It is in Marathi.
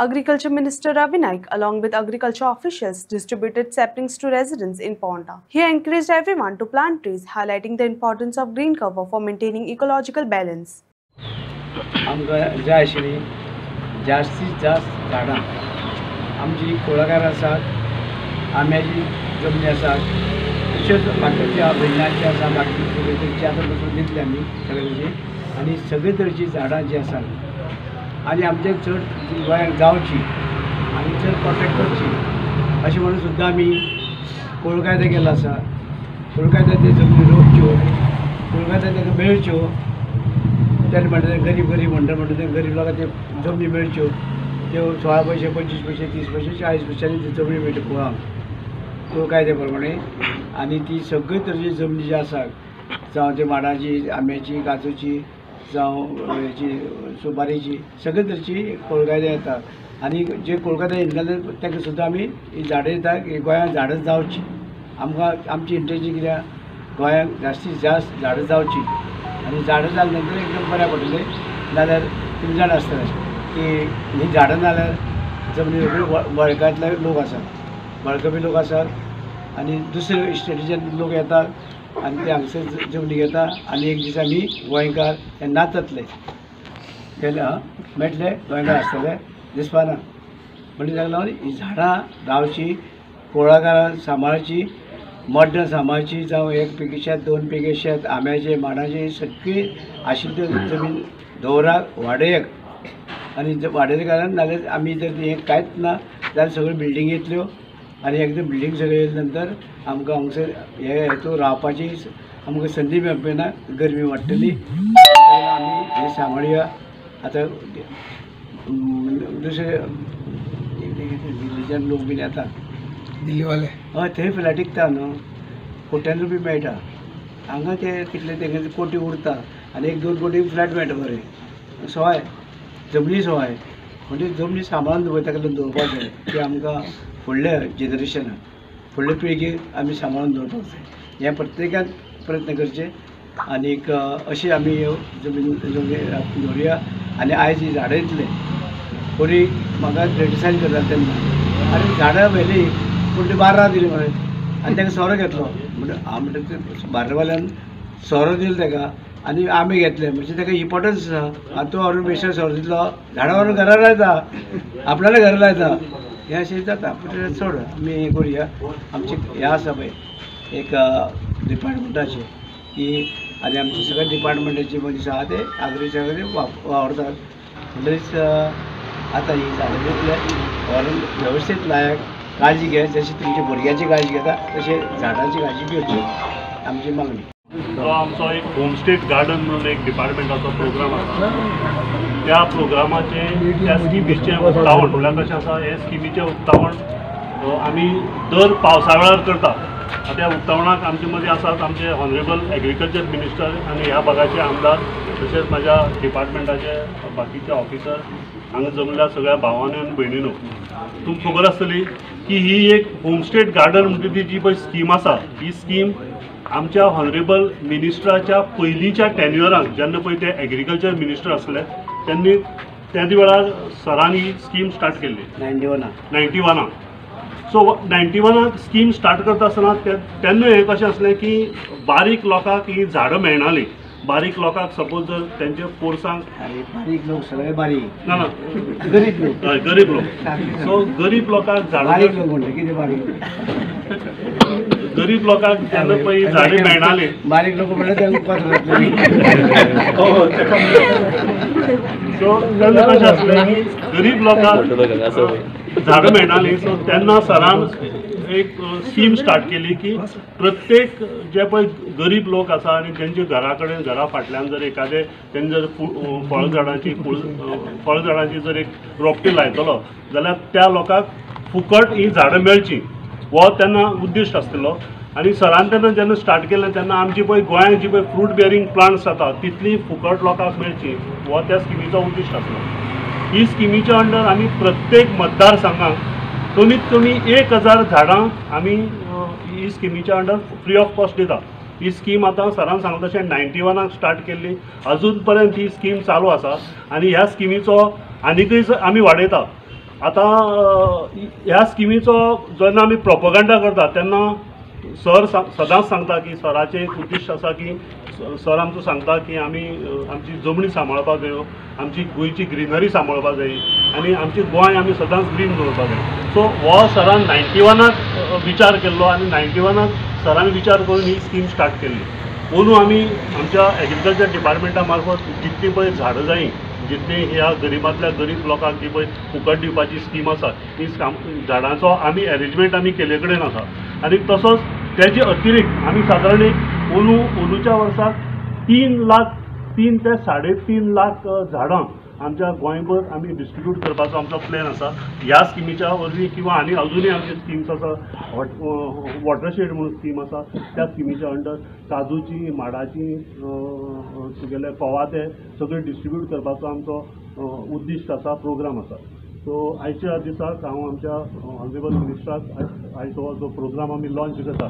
Agriculture Minister Ravi Naik, along with agriculture officials, distributed saplings to residents in Paonta. He encouraged everyone to plant trees, highlighting the importance of green cover for maintaining ecological balance. आमकां जाय आशिल्ली जास्तीत जास्त झाडां आमची कुळागर आसात, आंब्याची जमनी आसात, तशेंच बाकीच्या भयणाची आसा, बाकी सगळे तरेची आतां बसून दितले आमी सगळे तरेची आनी सगळे तरेची झाडां जी आसात आनी आमचे चड गोंयांत जावची आनी चड प्रोटेक्ट करची अशें म्हणून सुद्दां आमी कुळकायदे केल्लो आसा. कुळकायदे ते जमनी रोवच्यो, कुळकायदे ताका मेळच्यो, त्याने म्हणटा गरीब म्हणटा ते गरीब लोकांक ते जमनी मेळच्यो, त्यो 16 पैसे 25 पैसे 30 पैसे 40 पैशांनी जमनी मेळटा कुळांक कुळकायदे प्रमाणे. आनी ती सगळे तरेची जमनी जी आसा, जावं ते माडाची, आंब्याची, काजूची, जावं हेची सुपारेची, सगळे तरेची कुळकायदे येता. आनी जे कुळकायदे येयले ताका सुद्दां आमी ही झाडां दिता की गोंयांत झाडां जावची. आमकां आमची इंटेन्शन कित्याक गोंयांत जास्तीत जास्त झाडां जावची आनी झाडां जाले नंतर एकदम बऱ्या पडटलें. नाल्यार तुमी जाणा आसतलें की ही झाडां नाल्यार जमनी बळकांतले लोक आसात, बळकबी लोक आसात आनी दुसरे स्टेटीच्यान लोक येतात आनी ते हांगसर जमनी घेता आनी एक दीस आमी गोंयकार हे नाचतले गेले मेळटले गोंयकार आसतले दिसपाना. म्हणजे ताका लागून ही झाडां रावची, कुळागरां सांबाळची, मड्डां सांबाळची, जावं एक पिके शेत 2 पिके शेत आंब्याचे माडाचे सगळी आशिल्ली त्यो जमीन दवराक वाडयक. आनी वाडयल्या कारणान नाल्यार आमी जर हें कांयच ना जाल्यार सगळ्यो बिल्डींग येतल्यो आनी एकदम बिल्डींग सगळे येयले नंतर आमकां हांगसर हे हेतू रावपाची आमकां संदी मेळपी ना, गरमी वाडटली. आमी हें सांबाळुया. आतां दुसरे दिल्लीच्यान लोक बीन येता, दिल्लीवाले हय थंय फ्लॅट विकता न्हू, कोट्यांनी रुपया मेळटा. हांगा ते कितले तेंगे कोटी उरता आनी 1-2 कोटी फ्लॅट मेळटा बरें. सवाय जमनी सवाय म्हणजे जमनी सांबाळून ताका लागून दवरपाक जाय की आमकां फुडल्या जेनरेशनाक फुडले पिळगेक आमी सांबाळून दवरपाक जाय. हें प्रत्येकान प्रयत्न करचे आनीक अशी आमी ह्यो जमीन दवरुया. आनी आयज ही झाडां येतले कोणी म्हाका क्रिटिसायज करता तेन्ना आनी झाडां व्हेली पूण ती बार्रां दिली म्हळें आनी ताका सोरो घेतलो म्हणजे हांव म्हणटा ते बार्रावाल्यान सोरो दिलो ताका आनी आंबे घेतले म्हणजे ताका इम्पोर्टन्स आसा. आतां तूं व्हरून बेश्टो सोरो दितलो, झाडां व्हरून घरा लायता, आपल्याला घरा लायता, हें अशें जाता. पूण चड आमी हें करुया. आमचें हें आसा पळय एक डिपार्टमेंटाचें की आनी आमचे सगळे डिपार्टमेंटाचे मनीस आहा ते आग्रीकल्चर वावरतात. म्हणटरीच आतां ही झाडां घेतल्या व्हरून वेवस्थीत लायक काळजी घे, जशी तुमच्या भुरग्याची काळजी घेता तशें झाडांची काळजी घेवची आमची मागणी. तो आमचो एक होमस्टे गार्डन म्हणून एक डिपार्टमेंटाचो प्रोग्राम आसा. त्या प्रोग्रामाचे त्या स्किमीचें उक्तावण म्हळ्यार कशें आसा, हे स्किमीचें उक्तावण आमी दर पावसाळ्यार करता. त्या उक्तावणाक आमचे मदीं आसात आमचे ऑनरेबल एग्रीकल्चर मिनिस्टर आनी ह्या भागाचे आमदार, तशेंच म्हाज्या डिपार्टमेंटाचे बाकीचे ऑफिसर, हांगा जमल्या सगळ्या भावांनी आनी भयणींनो. तुमकां खबर आसतली की ही एक होमस्टे गार्डन म्हणटा ती जी पळय स्कीम आसा, ही स्कीम आमच्या ऑनरेबल मिनिस्टराच्या पयलींच्या टेन्युअराक जेन्ना पळय ते एग्रीकल्चर मिनिस्टर आसले त्यांनी त्या वेळार सरांनी ही स्कीम स्टार्ट केल्ली 91. सो 91 स्कीम स्टार्ट करता आसतना तेन्ना हें कशें आसलें की बारीक लोकांक ही झाडां मेळनालीं. बारीक लोकांक सपोज जर तेंचे पोरसांक बारीक लोक सगळे बारीक ना गरीब लोक गरीब लोक सो गरीब लोकांक झाडां बारीक लोक म्हणटा कितें बारीक गरीब लोकांक जेन्ना पळय झाडां मेळनालीं, बारीक लोक म्हणल्यार ते उपकार सो तेन्ना कशें आसलें की गरीब लोकांक झाडां मेळनालीं. सो तेन्ना सरान एक स्कीम स्टार्ट केली की प्रत्येक जे पळय गरीब लोक आसा आनी तेंच्या घरा कडेन घरा फाटल्यान जर एखादे तेणी जर फळ झाडांची जर एक रोपटी लायतलो जाल्यार त्या लोकांक फुकट ही झाडां मेळची हो तेन्ना उद्दिश्ट आसलेलो. आनी सरान तेन्ना जेन्ना स्टार्ट केलें तेन्ना आमची पळय गोंयांत जी पळय फ्रूट बेरिंग प्लांट्स जाता तितली फुकट लोकांक मेळची हो त्या स्किमीचो उद्दिश्ट आसलो. ही स्किमीच्या अंडर आमी प्रत्येक मतदारसंघाक कमीत कमी 1000 झाडां आमी ही स्किमीच्या अंडर फ्री ऑफ कॉस्ट दिता. ही स्कीम आतां सरान सांगता तशें 91 स्टार्ट केल्ली, अजून पर्यंत ही स्कीम चालू आसा. आनी ह्या स्किमीचो आनीकय आमी वाडयता. आतां ह्या स्किमीचो जेन्ना आमी प्रोपगंडा करता तेन्ना सर सदांच सांगता की सराचें एक उद्दिश्ट आसा की सर आमचो सांगता की आमी आमची जमनी सांबाळपाक जायो, आमची गोंयची ग्रिनरी सांबाळपाक जाय आनी आमची गोंय आमी सदांच ग्रीन दवरपाक जाय. सो हो सरान 91 विचार केल्लो आनी 91 सरान विचार करून ही स्कीम स्टार्ट केल्ली. अंदू आमी आमच्या एग्रीकल्चर डिपार्टमेंटा मार्फत जितली पळय झाडां जायी, जितली ह्या गरिबांतल्या गरीब लोकांक जी पळय फुकट दिवपाची स्कीम आसा ती झाडांचो आमी अरेंजमेंट आमी केले कडेन आसा. आनी तसोच तेजे अतिरिक्त आमी सादारण एक अंदूच्या वर्साक 3 ते 3.5 लाख झाडां आमच्या गोंयभर आमी डिस्ट्रिब्यूट करपाचो आमचो प्लॅन आसा. ह्या स्किमीच्या वरवीं किंवा आनी अजुनूय आमचे स्किम्स आसा, वॉटरशेड म्हणून स्कीम आसा, त्या स्किमीच्या अंडर काजूची, माडाची, तुगेले कवाथे सगळे डिस्ट्रिब्यूट करपाचो आमचो उद्दिश्ट आसा, प्रोग्राम आसा. सो आयच्या दिसाक हांव आमच्या ऑनरेबल मिनिस्टराक आयज हो जो प्रोग्राम आमी लॉन्च करता